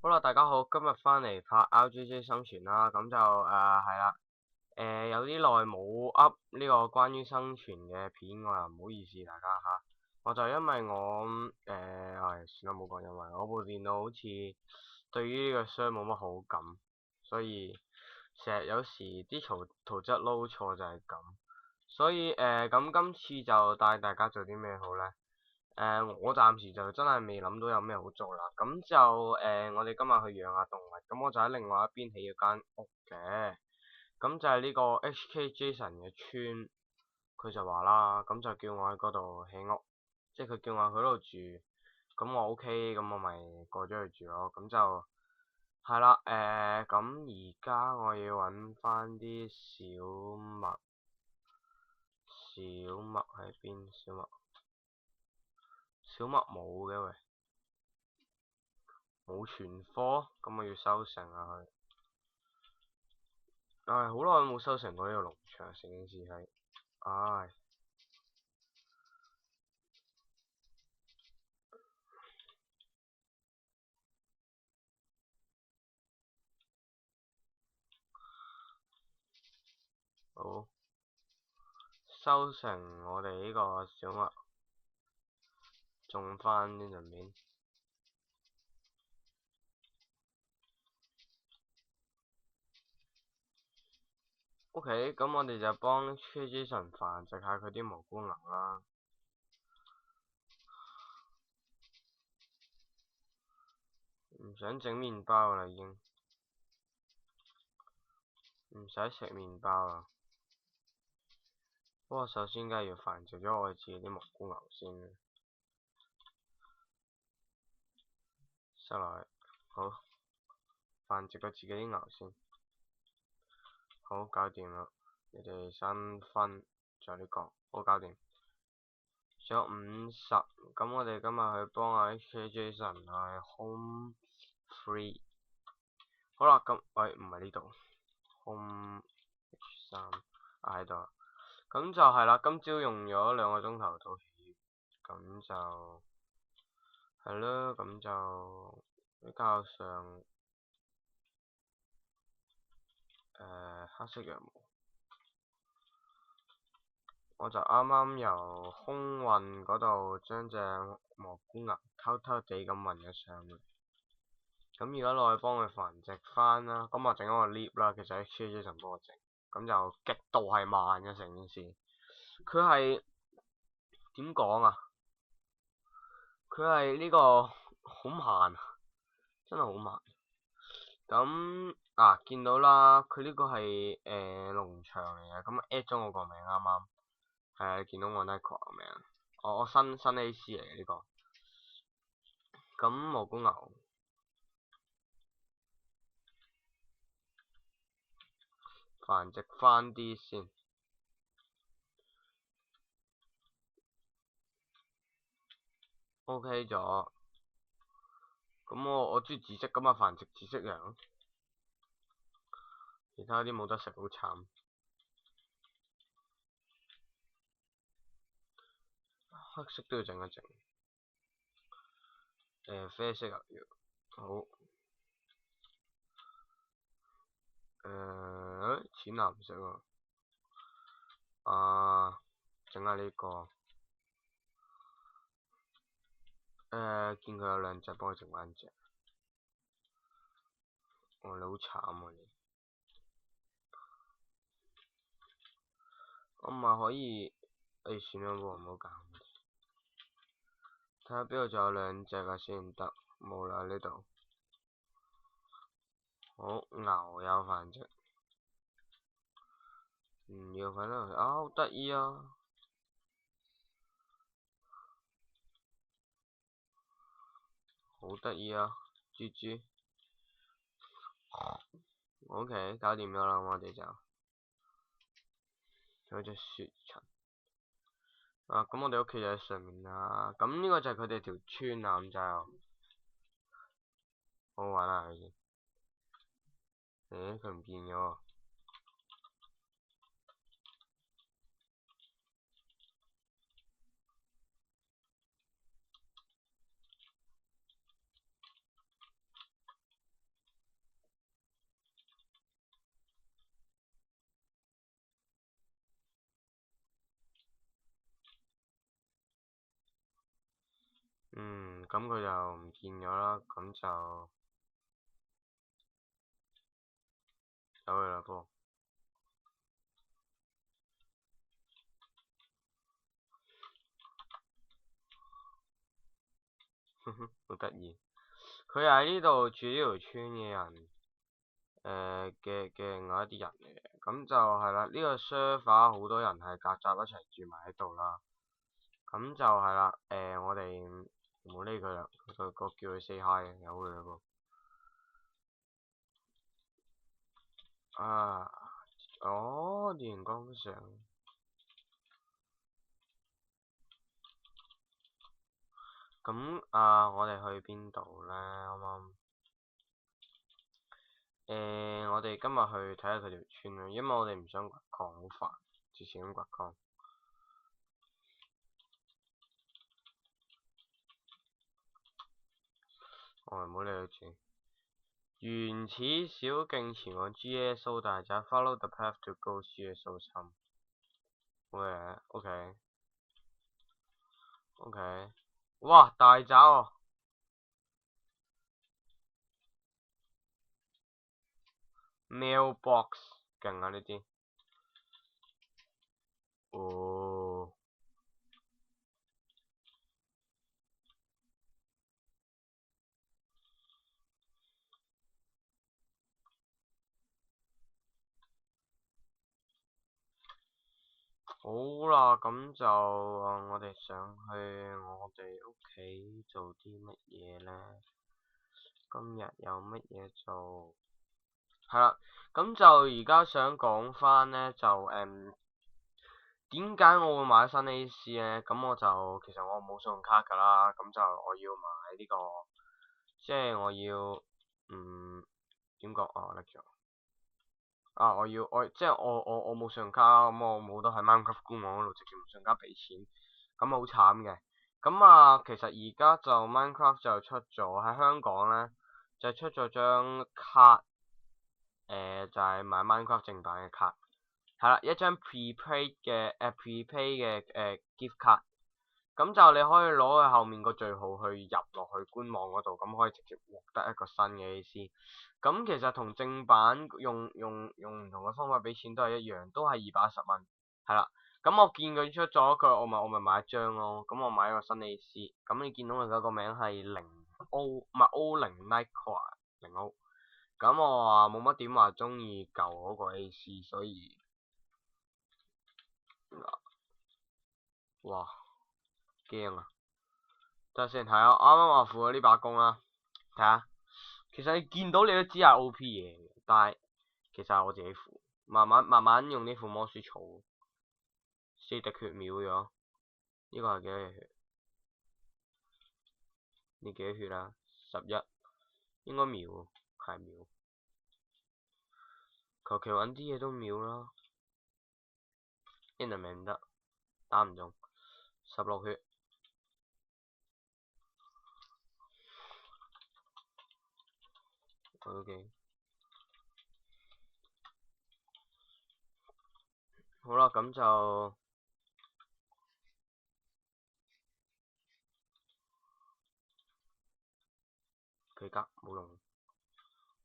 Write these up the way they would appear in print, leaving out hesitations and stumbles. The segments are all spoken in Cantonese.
好啦，大家好，今日翻嚟拍 RGG 生存啦，咁就係啦，有啲耐冇 up 呢個關於生存嘅片，我又唔好意思大家吓，我就因為我算啦冇講，因為我部電腦好似對於呢個 server 冇乜好感，所以成日有時啲圖質撈錯就係咁，所以咁今次就帶大家做啲咩好呢？我暫時就真係未諗到有咩好做啦，咁就我哋今日去養下動物，咁我就喺另外一邊起咗間屋嘅，咁就係呢個 HK Jason 嘅村，佢就話啦，咁就叫我喺嗰度起屋，即係佢叫我喺嗰度住，咁我 OK，咁我咪過咗去住咯，咁就係啦，咁而家我要揾翻啲小麥，小麥喺邊？小麥冇嘅喂。冇存貨，咁我要收成啊佢。好耐冇收成過呢個農場，成件事係，唉，好，收成我哋呢個小麥，種翻呢陣面。OK，咁我哋就幫 Jason 繁殖下佢啲蘑菇牛啦。唔想整麵包啦已經，唔使食麵包啦。不過首先梗係要繁殖咗我哋自己啲蘑菇牛先嘅，塞落去，好，繁殖咗自己啲牛先。好，搞掂啦！你哋新分，仲有呢個，好搞掂。仲有50，咁我哋今日去幫阿 HK Jason 去 home free。好啦，咁喂唔係呢度 home H3喺度，咁就係啦。今朝用咗2個鐘頭到起，咁就係咯，咁就比較上黑色羊毛。我就啱啱由空運嗰度將隻蘑菇牛偷偷地咁運咗上嚟，咁而家落去幫佢繁殖翻啦。咁我整咗個 lift 啦，其實 HK Jason 幫我整，咁就極度係慢嘅成件事。佢係點講啊？佢係呢個好慢，真係好慢。咁見到啦，佢呢個係農場嚟嘅，咁 at 咗我個名啱啱。係啊，見到我 Nico 個名，我新 AC 嚟嘅呢個。咁蘑菇牛繁殖翻啲先，OK 咗。咁我中意紫色咁啊，繁殖紫色羊，其他啲冇得食，好慘。黑色都要整一整。啡色啊要，好。淺藍色喎。整下呢個。見佢有2隻，幫佢整翻隻。你好慘啊你。我唔係可以，算啦喎，唔好搞。睇下邊度仲有2隻啊先得，冇啦呢度。好，牛有繁殖，唔要返落去啊，好得意啊，好得意啊，豬豬。OK，搞掂咗啦，我哋就有隻雪塵。咁我哋屋企就喺上面啦。咁呢個就係佢哋條村啊，咁就好好玩啊佢先。佢唔見咗喎。咁佢就唔見咗啦，咁就走佢啦噃。哼哼，好得意。佢係呢度住呢條村嘅人，嘅另外一啲人嚟嘅，咁就係啦。呢個 server 好多人係夾雜一齊住埋喺度啦，咁就係啦。我哋唔好理佢啦，個叫佢 say hi 嘅，由佢啦噃。啊，哦，電光上。咁我哋去邊度咧？啱啱？我哋今日去睇下佢條村啦，因為我哋唔想掘礦，好煩，之前咁掘礦。我哋唔好理佢住。原始小徑前往 GSO 大宅，Follow the path to go GSO 3。喂，OK，哇，大宅喎，mailbox，勁啊呢啲。哦，好啦，咁就我哋上去我哋屋企做啲乜嘢呢？今日有乜嘢做？係啦，咁就而家想講翻呢，就點解我會買新 AC 呢？咁我就其實我冇信用卡噶啦，咁就我要買呢個，即係我要點講啊？拎咗啊！即係我冇信用卡啦，咁我冇得喺 Minecraft 官網嗰度直接用信用卡俾錢，咁好慘嘅。咁其實而家就 Minecraft 就出咗喺香港呢，就出咗張卡，就係買 Minecraft 正版嘅卡。係啦，一張 prepaid 嘅prepaid 嘅gift 卡，咁就你可以攞佢後面個序號去入落去官網嗰度，咁可以直接獲得一個新嘅 AC。咁其實同正版用唔同嘅方法俾錢都係一樣，都係210蚊。係啦，咁我見佢出咗佢，我咪買一張咯。咁我買一個新 AC，咁你見到佢嗰個名係0O，唔係 O0Nightcrawler 0O。咁我話冇乜點話中意舊嗰個 AC，所以。哇，驚啊！等下先睇下，啱啱我付咗呢把弓啦，睇下。其實你見到你都知係 OP 嘢嘅，但係其實係我自己付，慢慢用呢副魔術儲，4滴血秒咗。呢個係幾多嘅血？你幾多血啊？11，應該秒，係秒。求其揾啲嘢都秒啦。Enderman 唔得，打唔中。16血。OK。好啦，咁就佢格冇用。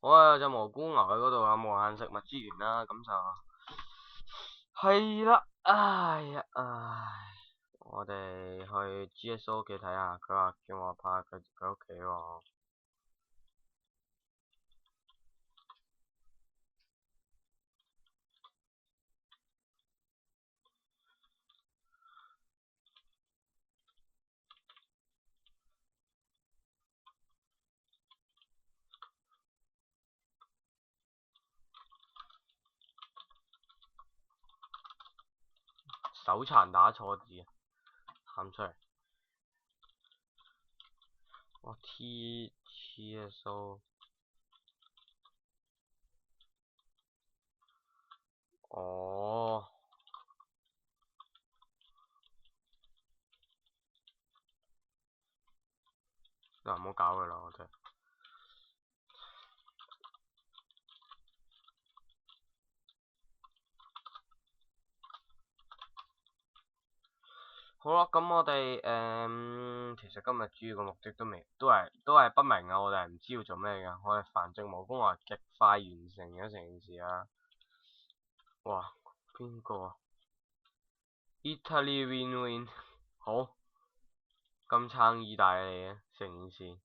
好啊，有隻蘑菇牛喺嗰度啊，無限食物資源啦，咁就係啦。哎呀，我哋去 GSO 屋企睇下，佢話叫我拍佢屋企喎。手殘打錯字，喊出嚟。我 TSO，哦，嗱，唔好搞佢啦，我真係。好啦，咁我哋其實今日主要個目的都係不明啊，我哋係唔知要做咩嘅，我哋繁殖無功話極快完成咗成件事啊！哇，邊個啊？Italy win win，好，咁撐意大利嘅成件事。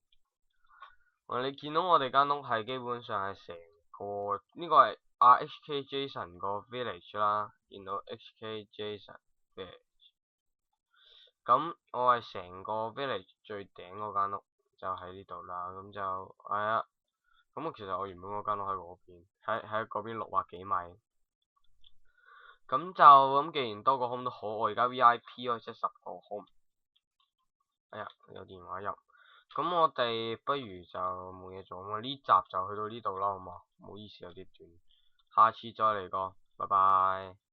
你見到我哋間屋係基本上係成個呢個係HK Jason 個 village 啦，見到 HK Jason village。咁我係成個 village 最頂嗰間屋就喺呢度啦，咁就係啊。咁其實我原本嗰間屋喺嗰邊，喺嗰邊600幾米。咁就咁，既然多個 home 都好，我而家 VIP 可以即10個 home。哎呀，有電話入。咁我哋不如就冇嘢做，咁呢集就去到呢度啦，好嘛？唔好意思有啲短，下次再嚟過，拜拜。